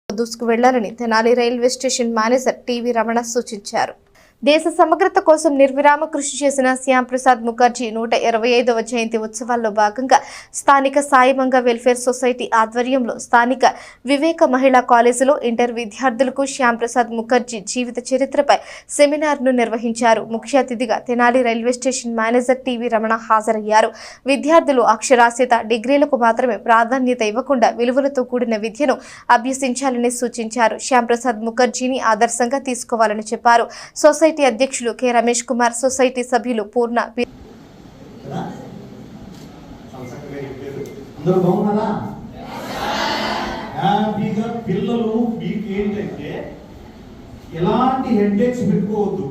దూసుకు వెళ్లాలని Tenali railway station manager TV Ramana సూచించారు. దేశ సమగ్రత కోసం నిర్విరామ కృషి చేసిన శ్యామ్ ప్రసాద్ ముఖర్జీ 125వ జయంతి ఉత్సవాల్లో భాగంగా స్థానిక సాయిమంగ వెల్ఫేర్ సొసైటీ ఆధ్వర్యంలో స్థానిక వివేక మహిళా కాలేజీలో ఇంటర్ విద్యార్థులకు శ్యామ్ ప్రసాద్ ముఖర్జీ జీవిత చరిత్రపై సెమినార్ను నిర్వహించారు. ముఖ్య అతిథిగా Tenali railway station manager TV Ramana హాజరయ్యారు. విద్యార్థులు అక్షరాస్యత, డిగ్రీలకు మాత్రమే ప్రాధాన్యత ఇవ్వకుండా విలువలతో కూడిన విద్యను అభ్యసించాలని సూచించారు. శ్యామ్ ప్రసాద్ ముఖర్జీని ఆదర్శంగా తీసుకోవాలని చెప్పారు. సొసైటీ అధ్యక్షులు కె రమేష్ కుమార్, సొసైటీ సభ్యులు పూర్ణ పిల్లలు మీకు ఏంటంటే ఎలాంటి హెడ్ఏక్స్ పెట్టుకోవద్దు,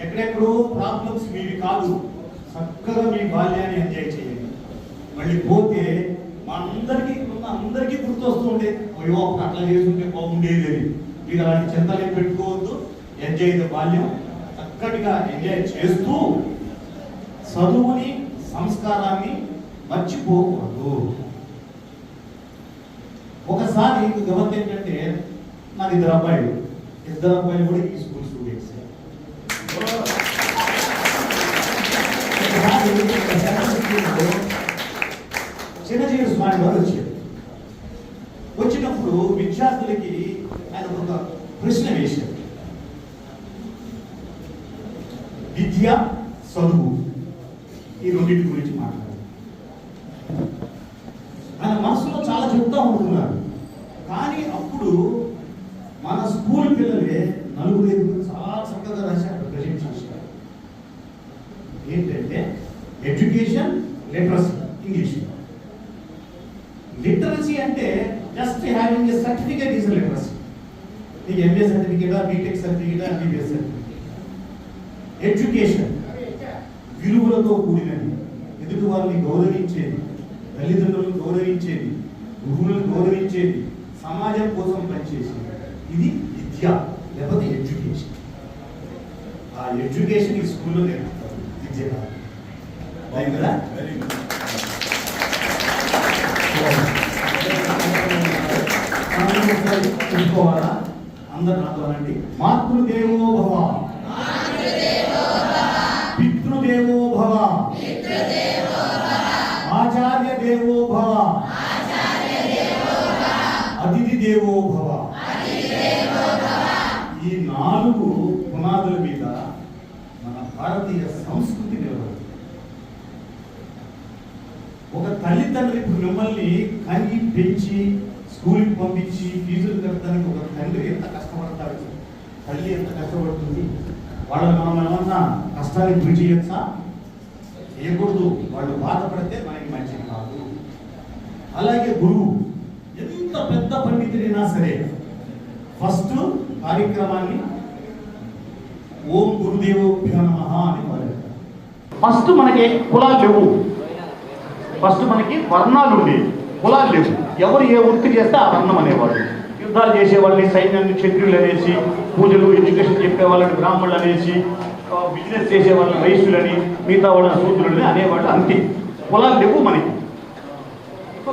ఎక్కడెక్కడో ప్రాబ్లమ్స్ మీవి కాదు, చక్కగా మీ బాల్యాన్ని ఎంజాయ్ చేయండి. మళ్ళీ పోతే మా అందరికీ గుర్తొస్తూ ఉండే అయ్యో అట్లా చేసుకుంటే బాగుండేది అని. మీరు అలాంటి చింతలేం పెట్టుకోవద్దు. ఎంజాయ్ ద బాల్యం, చక్కటిగా ఎంజాయ్ చేస్తూ చదువుని, సంస్కారాన్ని మర్చిపోకూడదు. ఒకసారి గమనించి ఏంటంటే నాకు ఇద్దరు అబ్బాయిలు కూడా ఈ స్కూల్ స్టూడెంట్స్. చిన్నజీవి స్వామి వారు వచ్చారు. వచ్చినప్పుడు విద్యార్థులకి ఆయన ఒక ప్రశ్న వేశారు. విద్య, చదువు ఈ రెండింటి గురించి మాట్లాడారు. ఆయన మనసులో చాలా చెప్తా ఉంటున్నారు. కానీ అప్పుడు మన స్కూల్ పిల్లలే నలుగురు చాలా చక్కగా రాశారు, ప్రజెంట్ చేశారు. ఏంటంటే ఎడ్యుకేషన్, లిటరసీ. ఇంగ్లీష్ లిటరసీ అంటే just having a certificate is literacy. నీకు ఎంఏ సర్టిఫికేటా, బీటెక్ సర్టిఫికేటా, ఎంబీబీఎస్ సర్టిఫికేట్. ఎడ్యుకేషన్ విలువలతో కూడినది, ఎదుటి వారిని గౌరవించేది, తల్లిదండ్రులను గౌరవించేది, గురువులను గౌరవించేది, సమాజం కోసం పనిచేసేది. ఇది విద్య, లేకపోతే ఎడ్యుకేషన్. ఆ ఎడ్యుకేషన్ ఈ స్కూల్లో నేర్పుతారు, విద్య కాదు. బాగుంది కదా? చూసుకోవాలా? అందరు నాతో అనండి. మాతృదేవో భవ, పితృదేవో భవ, ఆచార్య దేవో భవ, అతిథి దేవో భవ. ఈ 4 పునాదుల మీద మన భారతీయ సంస్కృతి నిలబడి. ఒక తల్లిదండ్రులు ఇప్పుడు మిమ్మల్ని కని పెంచి స్కూల్కి పంపించి ఫీజులు కట్టడానికి ఒక తండ్రి ఎంత కష్టపడతాడు, తల్లి ఎంత కష్టపడుతుంది. వాళ్ళు మనం ఏమన్నా కష్టానికి గురి చేయొచ్చా? చేయకూడదు. వాళ్ళు బాధపడితే మనకి మంచిది కాదు. అలాగే గురువు ఎంత పెద్ద పండితుడైనా సరే ఫస్ట్ కార్యక్రమాన్ని ఓం గురుదేవోభ్యో నమః అని మొదలెడతారు. ఫస్ట్ మనకి కులాలు లేవు, ఫస్ట్ మనకి వర్ణాలు ఉండేవి, కులాలు లేవు. ఎవరు ఏ వృత్తి చేస్తే ఆ వర్ణం అనేవాళ్ళు. యుద్ధాలు చేసేవాళ్ళని సైన్యాన్ని క్షత్రియులు అనేసి, పూజలు ఎడ్యుకేషన్ చెప్పే వాళ్ళని బ్రాహ్మణులు అనేసి, బిజినెస్ చేసే వాళ్ళని వైశ్యులని, మిగతా వాళ్ళని శూద్రులని అనేవాళ్ళు. అంతే, కులాలు లేవు మనకి. సో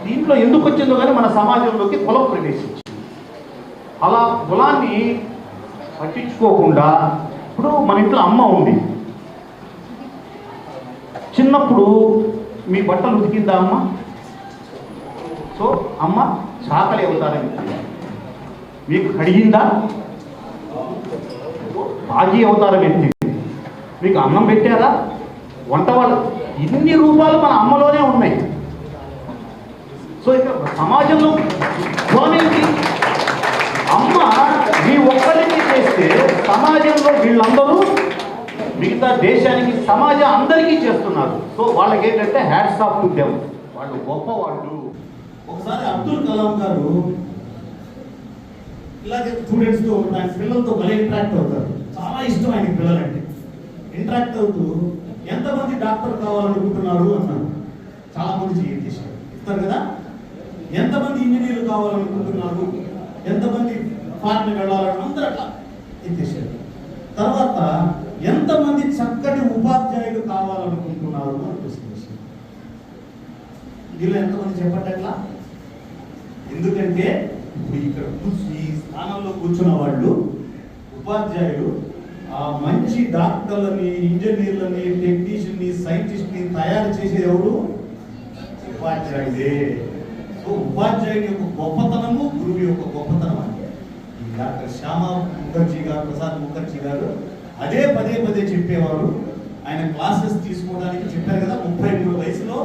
దీంట్లో ఎందుకు వచ్చిందో కానీ మన సమాజంలోకి కులం ప్రవేశించింది. అలా కులాన్ని పట్టించుకోకుండా ఇప్పుడు మన ఇంట్లో అమ్మ ఉంది. చిన్నప్పుడు మీ బట్టలు ఉతికిందా అమ్మ? సో అమ్మ చాకలి అవుతారని మీకు కడిగిందా? బాజీ అవతారం ఎత్తింది. మీకు అన్నం పెట్టారా? వంట వాళ్ళు. ఇన్ని రూపాలు మన అమ్మలోనే ఉన్నాయి. సో ఇక సమాజంలో కులమేంటి? అమ్మ మీ ఒక్కరికి చేస్తే సమాజంలో వీళ్ళందరూ మిగతా దేశానికి, సమాజం అందరికీ చేస్తున్నారు. సో వాళ్ళకి ఏంటంటే హ్యాట్స్ ఆఫ్ టు దెమ్, వాళ్ళు గొప్పవాళ్ళు. ఒకసారి అబ్దుల్ కలాం గారు ఇలాగే స్టూడెంట్స్తో ఆయన పిల్లలతో భలే ఇంటరాక్ట్ అవుతారు. చాలా ఇష్టం ఆయనకి పిల్లలంటే. ఇంటరాక్ట్ అవుతూ ఎంతమంది డాక్టర్ కావాలనుకుంటున్నారు అన్నారు. చాలా మంది చేశారు, ఇస్తారు కదా. ఎంతమంది ఇంజనీర్లు కావాలనుకుంటున్నారు, ఎంతమంది ఫారెన్ వెళ్ళాలని అందరూ అట్లా ఎత్తేసారు. తర్వాత ఎంతమంది చక్కటి ఉపాధ్యాయులు కావాలనుకుంటున్నారు? వీళ్ళు ఎంతమంది చెప్పండి. అట్లా ఎందుకంటే ఇక్కడ ఈ స్థానంలో కూర్చున్న వాళ్ళు ఉపాధ్యాయులు ఆ మంచి డాక్టర్లని, ఇంజనీర్లని, టెక్నీషియన్ని, సైంటిస్ట్ని తయారు చేసే ఎవరు? ఉపాధ్యాయుడే. సో ఉపాధ్యాయుడి యొక్క గొప్పతనము గురువు యొక్క గొప్పతనం అంటే ఈ డాక్టర్ శ్యామ ముఖర్జీ గారు, ప్రసాద్ ముఖర్జీ గారు అదే పదే పదే చెప్పేవారు. ఆయన క్లాసెస్ తీసుకోవడానికి చెప్పారు కదా, 33 వయసులో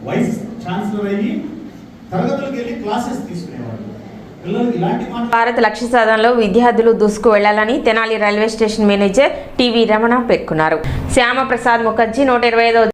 వైస్ ఛాన్సలర్ అయ్యి తరగతులకు వెళ్ళి క్లాసెస్ తీసుకునేవారు. భారత్ లక్ష్య సాధనలో విద్యార్థులు దూసుకు వెళ్లాలని Tenali railway station manager TV Ramana పేర్కొన్నారు. శ్యామ ప్రసాద్ ముఖర్జీ 125వ